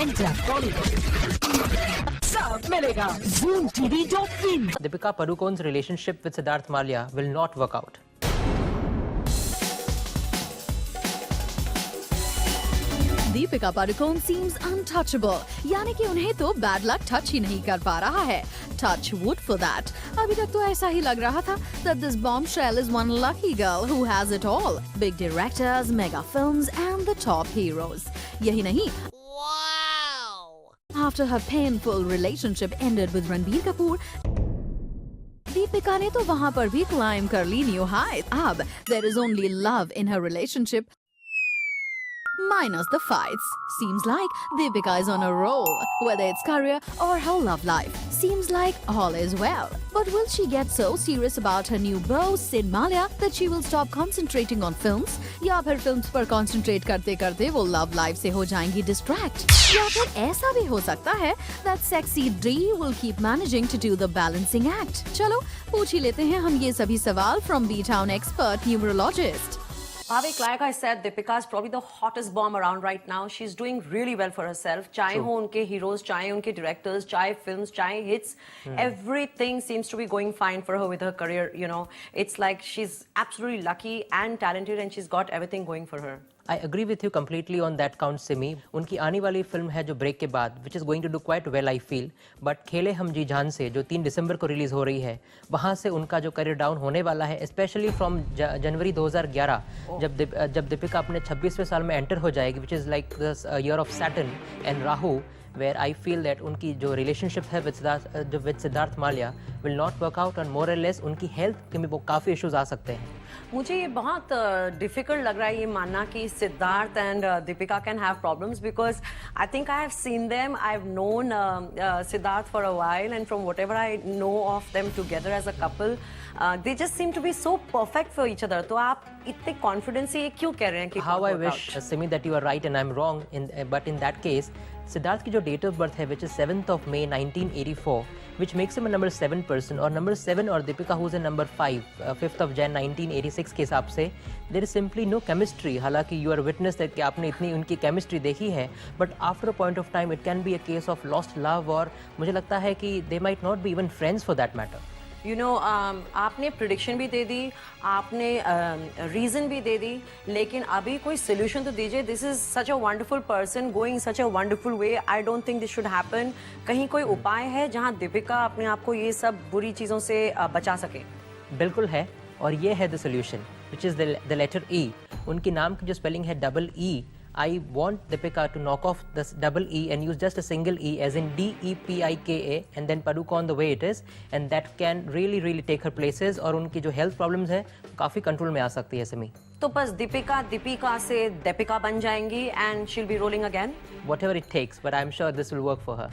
Enter Bollywood. सब मिलेगा Zoom TV.in. Deepika Padukone's relationship with Siddharth Malya will not work out. Deepika Padukone seems untouchable, यानी कि उन्हें तो बैड लक टच ही नहीं कर पा रहा है. Touch wood for that. अभी तक तो ऐसा ही लग रहा था that this bombshell is one lucky girl who has it all. Big directors, mega films and the top heroes. यही नहीं. Wow! After her painful relationship ended with Ranbir Kapoor, Deepika ने तो वहाँ पर भी क्लाइम कर ली न्यू हाइट. अब there is only love in her relationship. Minus the fights. Seems like Deepika is on a roll, whether it's career or her love life. Seems like all is well. But will she get so serious about her new beau, Sid Malya, that she will stop concentrating on films? या फिर films पर concentrate करते करते वो love life से हो जाएंगी distract? या फिर ऐसा भी हो सकता है that sexy D will keep managing to do the balancing act? चलो पूछ ही लेते हैं हम ये सभी सवाल from B-Town expert numerologist. Bhavik, like I said, Deepika is probably the hottest bomb around right now. She's doing really well for herself. चाहे हो उनके heroes, चाहे उनके directors, चाहे films, चाहे hits, everything seems to be going fine for her with her career. You know, it's like she's absolutely lucky and talented, and she's got everything going for her. I agree with you completely on that count, Simi. उनकी आने वाली film है जो break के बाद, which is going to do quite well, I feel. But खेले हम जी जान से जो 3 दिसंबर को रिलीज हो रही है, वहाँ से उनका जो करियर डाउन होने वाला है, स्पेशली फ्रॉम जनवरी 2011, जब दीपिका अपने 26वें साल में एंटर हो जाएगी, which is like the year of Saturn and Rahu, where I feel that उनकी जो रिलेशनशिप है with Siddharth Malya will not work out, and more or less उनकी हेल्थ के भी काफ़ी इश्यूज आ सकते हैं. मुझे ये बहुत डिफिकल्ट लग रहा है ये मानना कि Siddharth and Deepika can have problems because I think I have seen them I have known Siddharth for a while and from whatever I know of them together as a couple they just seem to be so perfect for each other. तो आप इतने confidence से ये क्यों कह रहे हैं कि how I wish Simi that you are right and I am wrong but in that case Siddharth की जो डेट ऑफ बर्थ है which is 7th of May 1984 which makes him a number 7 person और number 7 और Deepika who's a number 5 5th of Jan 1986 के हिसाब से there is simply no chemistry. हालांकि you are witness that कि आपने इतनी उनकी chemistry देखी है but after a point of time it can be a case of lost love और मुझे लगता है कि they might not be even friends for that matter. You know, आपने प्रिडिक्शन भी दे दी, आपने रीज़न भी दे दी, लेकिन अभी कोई सोल्यूशन तो दीजिए. This is such a wonderful person going such a wonderful way. I don't think this should happen. कहीं कोई उपाय है जहां दीपिका अपने आप को ये सब बुरी चीज़ों से बचा सके? बिल्कुल है और ये है the solution which is the letter E. उनके नाम की जो स्पेलिंग है double E. I want Deepika to knock off this double E and use just a single E as in DEPIKA and then Padukone the way it is, and that can really take her places और उनकी जो health problems है काफ़ी control में आ सकती है सिमी. तो बस दीपिका से दीपिका बन जाएंगी and she'll be rolling again. Whatever it takes, but I'm sure this will work for her.